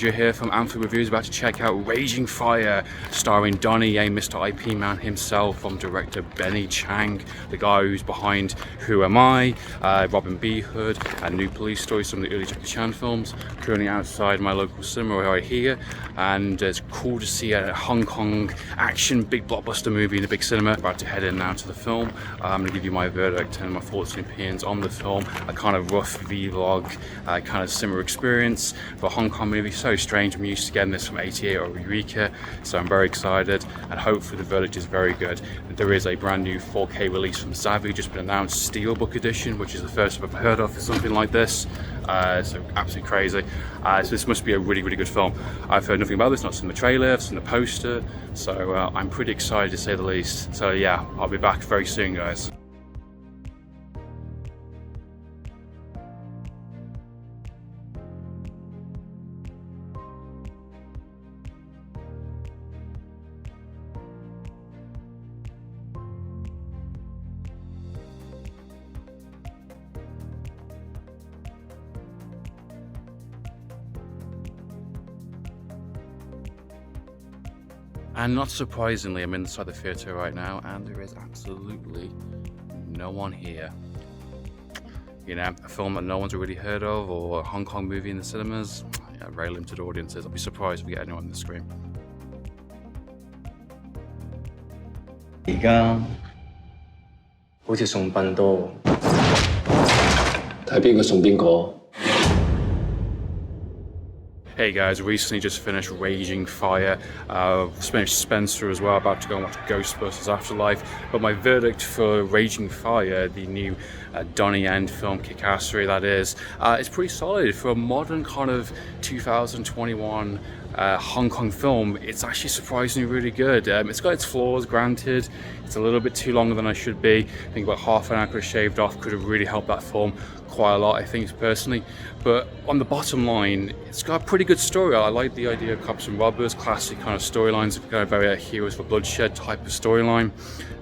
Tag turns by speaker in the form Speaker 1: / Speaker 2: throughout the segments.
Speaker 1: Protégé here from Amphib Reviews, about to check out Raging Fire, starring Donnie Yen, Mr. IP Man himself, from director Benny Chang, the guy who's behind Who Am I, Robin B. Hood, and New Police Story, some of the early Jackie Chan films. Currently outside my local cinema right here, and it's cool to see a Hong Kong action big blockbuster movie in the big cinema. About to head in now to the film. I'm going to give you my verdict and my thoughts and opinions on the film, a kind of rough vlog, kind of similar experience for a Hong Kong movie. So strange, I'm used to getting this from 88 or Eureka, so I'm very excited, and hopefully the verdict is very good. There is a brand new 4K release from Zavvi, just been announced, Steelbook edition, which is the first I've ever heard of for something like this. So absolutely crazy. So this must be a really, really good film. I've heard nothing about this, not seen the trailer, I've seen the poster, so I'm pretty excited to say the least. So yeah, I'll be back very soon, guys. And not surprisingly, I'm inside the theatre right now, and there is absolutely no one here. You know, a film that no one's really heard of, or a Hong Kong movie in the cinemas, yeah, very limited audiences. I'll be surprised if we get anyone on the screen.
Speaker 2: 而家好似送殯多，睇邊個送邊個。
Speaker 1: Hey guys, recently just finished Raging Fire, finished Spencer as well, about to go and watch Ghostbusters Afterlife. But my verdict for Raging Fire, the new Donnie Yen film, Kick-Assery that is pretty solid. For a modern kind of 2021 Hong Kong film, it's actually surprisingly really good. It's got its flaws, granted. It's a little bit too longer than I should be. I think about half an hour could have shaved off, could have really helped that film quite a lot, I think, personally. But on the bottom line, it's got a pretty good story. I like the idea of cops and robbers, classic kind of storylines, kind of very Heroes for Bloodshed type of storyline.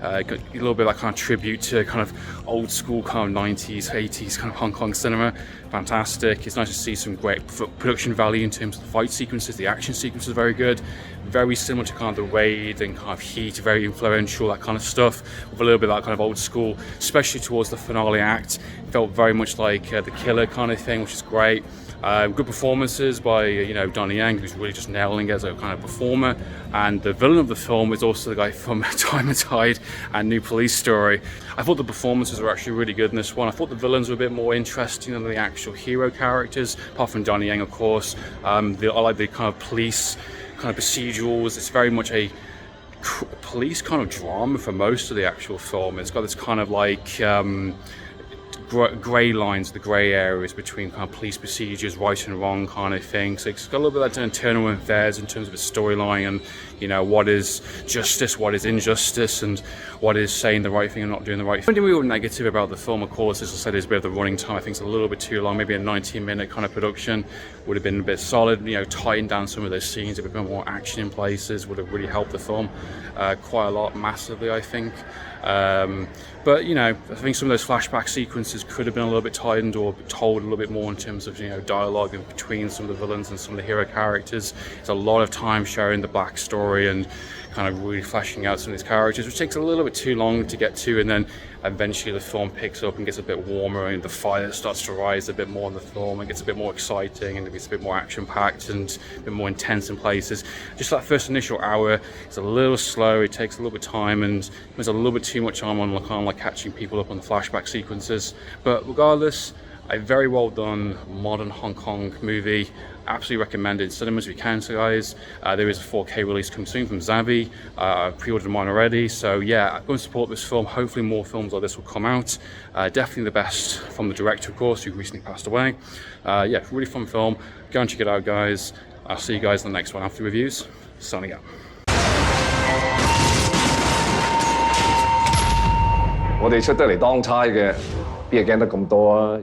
Speaker 1: Got a little bit of that kind of tribute to kind of old school kind of 90s, 80s kind of Hong Kong cinema. Fantastic. It's nice to see some great production value in terms of the fight sequences. The action sequences are very good. Very similar to kind of The Raid and kind of Heat, very influential, that kind of stuff, with a little bit of that kind of old school, especially towards the finale act. It felt very much like The Killer kind of thing, which is great. Good performances by, you know, Donnie Yen, who's really just nailing it as a kind of performer. And the villain of the film is also the guy from Time and Tide and New Police Story. I thought the performances were actually really good in this one. I thought the villains were a bit more interesting than the actual hero characters, apart from Donnie Yen, of course. I like the kind of police kind of procedurals. It's very much a police kind of drama for most of the actual film. It's got this kind of like grey lines, the grey areas between kind of police procedures, right and wrong kind of thing. So it's got a little bit of that internal affairs in terms of its storyline, and you know, what is justice, what is injustice, and what is saying the right thing and not doing the right thing. The real negative about the film, of course, as I said, is a bit of the running time. I think it's a little bit too long. Maybe a 19-minute kind of production would have been a bit solid. You know, tighten down some of those scenes, a bit more action in places would have really helped the film quite a lot, massively, I think. But you know, I think some of those flashback sequences could have been a little bit tightened or told a little bit more in terms of, you know, dialogue in between some of the villains and some of the hero characters. It's a lot of time sharing the backstory and kind of really fleshing out some of these characters, which takes a little bit too long to get to, and then eventually the film picks up and gets a bit warmer, and the fire starts to rise a bit more in the film, and gets a bit more exciting, and it gets a bit more action-packed and a bit more intense in places. Just that first initial hour is a little slow, it takes a little bit of time, and there's a little bit too much time on like catching people up on the flashback sequences. But regardless, a very well done modern Hong Kong movie. Absolutely recommend it in cinemas if you can, so guys. There is a 4K release coming soon from Zavvi. I've pre-ordered mine already, so yeah, go and support this film. Hopefully more films like this will come out. Definitely the best from the director, of course, who recently passed away. Yeah, really fun film. Go and check it out, guys. I'll see you guys in the next one after reviews. Signing out.
Speaker 3: 我哋出得嚟當差嘅，邊係驚得咁多啊？